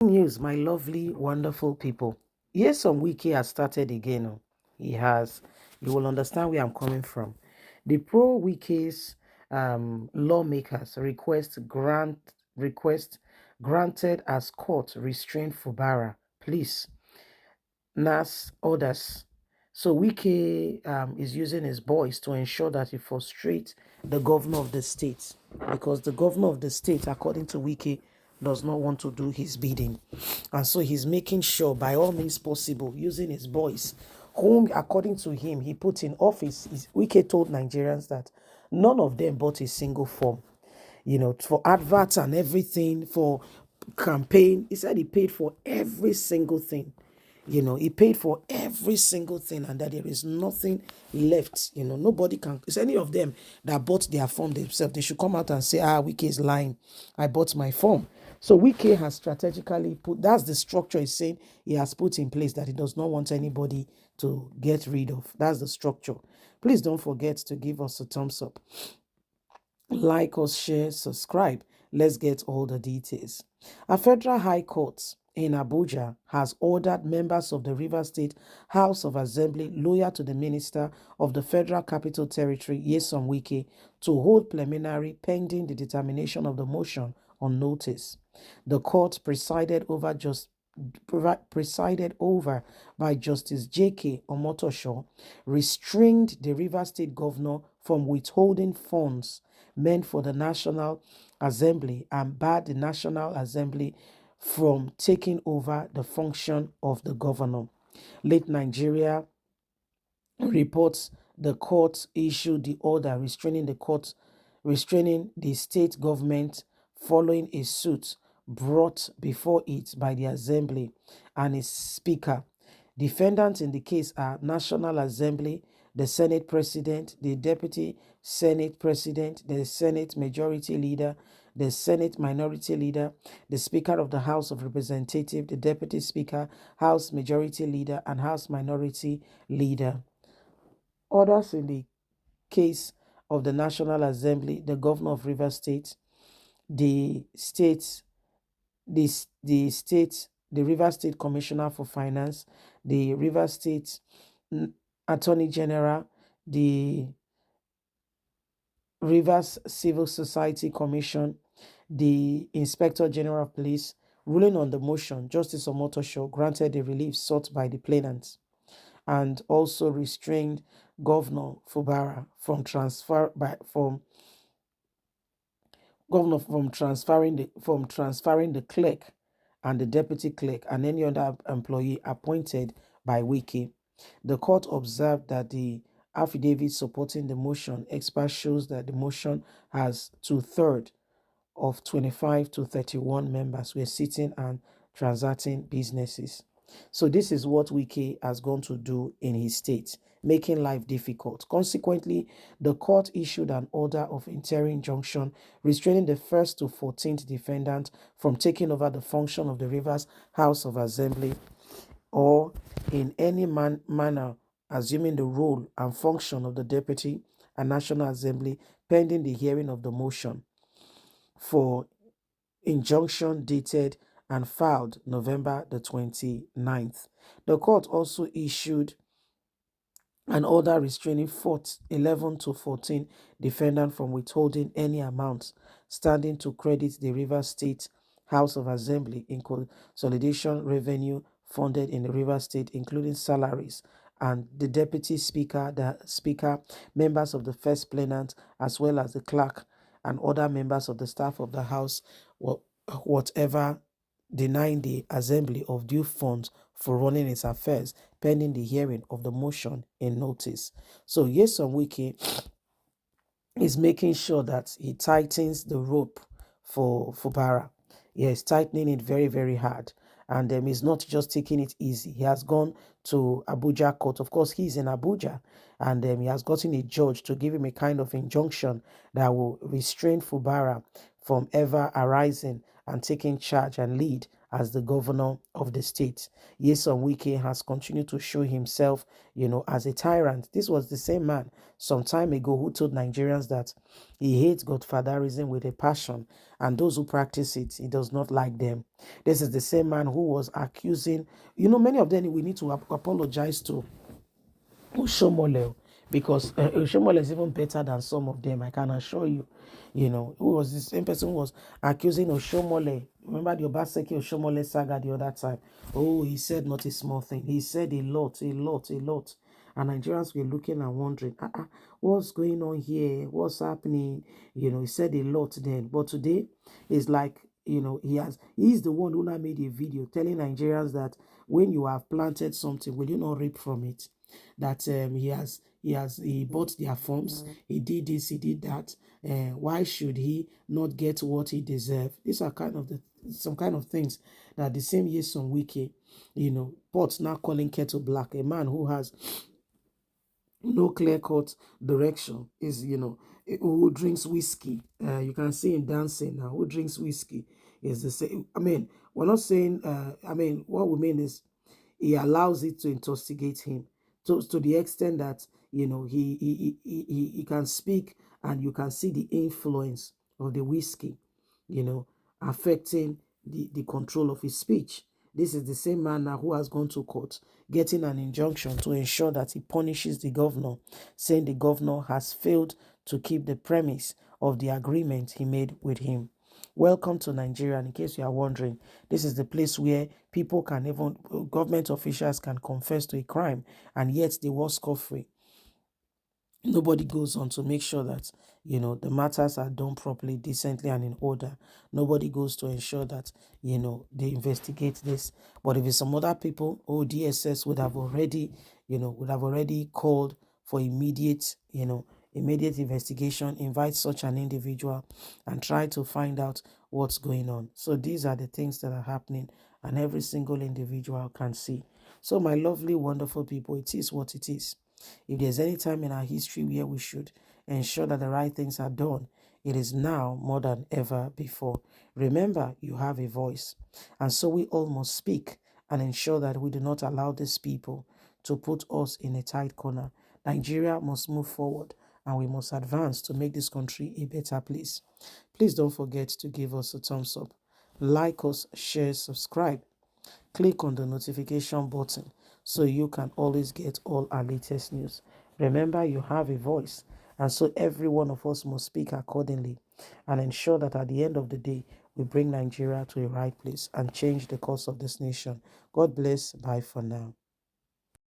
News, my lovely, wonderful people. Yes, some wiki has started again. He has. You will understand where I'm coming from. The pro-Wiki's lawmakers request granted as court restrained Fubara. Please, NASS orders. So Wike is using his voice to ensure that he frustrates the governor of the state, because the governor of the state, according to Wike, does not want to do his bidding. And so he's making sure by all means possible, using his voice, whom, according to him, he put in office. Wike told Nigerians that none of them bought a single form, for adverts and everything, for campaign. He said he paid for every single thing. He paid for every single thing, and that there is nothing left. Nobody can. It's any of them that bought their form themselves. They should come out and say, Wike is lying. I bought my form. So Wike has strategically put, that's the structure he's saying he has put in place, that he does not want anybody to get rid of. That's the structure. Please don't forget to give us a thumbs up. Like us, share, subscribe. Let's get all the details. A federal high court in Abuja has ordered members of the Rivers State House of Assembly loyal to the Minister of the Federal Capital Territory, Nyesom Wike, to hold preliminary pending the determination of the motion on notice. The court presided over by Justice J.K. Omotosho, restrained the Rivers State governor from withholding funds meant for the National Assembly and barred the National Assembly from taking over the function of the governor. Late Nigeria reports the court issued the order restraining the state government following a suit brought before it by the assembly and its speaker. Defendants in the case are National Assembly, the Senate President, the Deputy Senate President, the Senate Majority Leader, the Senate Minority Leader, the Speaker of the House of Representatives, the Deputy Speaker, House Majority Leader, and House Minority Leader. Others in the case of the National Assembly, the Governor of Rivers State, the state, the Rivers State Commissioner for Finance, the Rivers State Attorney General, the Rivers Civil Society Commission, the Inspector General of Police. Ruling on the motion, Justice Omotosho granted the relief sought by the plaintiffs and also restrained Governor Fubara from transferring the clerk and the deputy clerk and any other employee appointed by Wike. The court observed that the affidavit supporting the motion expert shows that the motion has 2/3 of 25 to 31 members were sitting and transacting businesses. So this is what Wike has gone to do in his state, making life difficult. Consequently, the court issued an order of interim injunction restraining the 1st to 14th defendant from taking over the function of the Rivers House of Assembly or in any manner assuming the role and function of the Deputy and National Assembly pending the hearing of the motion for injunction dated and filed November the 29th. The court also issued an order restraining 11 to 14 defendants from withholding any amounts standing to credit the Rivers State House of Assembly in consolidation revenue funded in the Rivers State, including salaries, and the deputy speaker, members of the first plenant, as well as the clerk and other members of the staff of the House, whatever, denying the assembly of due funds for running its affairs pending the hearing of the motion in notice. So Nyesom Wike is making sure that he tightens the rope for Fubara. He is tightening it very, very hard. And he's not just taking it easy. He has gone to Abuja court. Of course, he's in Abuja. And he has gotten a judge to give him a kind of injunction that will restrain Fubara from ever arising and taking charge and lead as the governor of the state. Nyesom Wike has continued to show himself, as a tyrant. This was the same man some time ago who told Nigerians that he hates godfatherism with a passion and those who practice it, he does not like them. This is the same man who was accusing, many of them we need to apologize to Oshomole, because Oshomole is even better than some of them, I can assure you. Who was the same person who was accusing Oshomole? Remember the Obaseki Oshomole saga the other time? Oh, he said not a small thing. He said a lot, a lot, a lot. And Nigerians were looking and wondering, what's going on here? What's happening? He said a lot then. But today, it's like, he's the one who now made a video telling Nigerians that when you have planted something, will you not reap from it? That he bought their forms, he did this, he did that. Why should he not get what he deserves? These are some kind of things that the same year some wiki, pot now calling kettle black. A man who has no clear-cut direction is, who drinks whiskey. You can see him dancing now. Who drinks whiskey is the same. I mean, we're not saying. What we mean is he allows it to intoxicate him to the extent that he can speak, and you can see the influence of the whiskey, affecting the control of his speech. This is the same man now who has gone to court, getting an injunction to ensure that he punishes the governor, saying the governor has failed to keep the premise of the agreement he made with him. Welcome to Nigeria. And in case you are wondering, this is the place where people can even, government officials can confess to a crime, and yet they were scot-free. Nobody goes on to make sure that, the matters are done properly, decently, and in order. Nobody goes to ensure that, they investigate this. But if it's some other people, DSS would have already called for immediate investigation, invite such an individual and try to find out what's going on. So these are the things that are happening, and every single individual can see. So my lovely, wonderful people, it is what it is. If there's any time in our history where we should ensure that the right things are done, it is now more than ever before. Remember, you have a voice, and so we all must speak and ensure that we do not allow these people to put us in a tight corner. Nigeria must move forward, and we must advance to make this country a better place. Please don't forget to give us a thumbs up, like us, share, subscribe. Click on the notification button so you can always get all our latest news. Remember, you have a voice, and so every one of us must speak accordingly and ensure that at the end of the day, we bring Nigeria to a right place and change the course of this nation. God bless. Bye for now.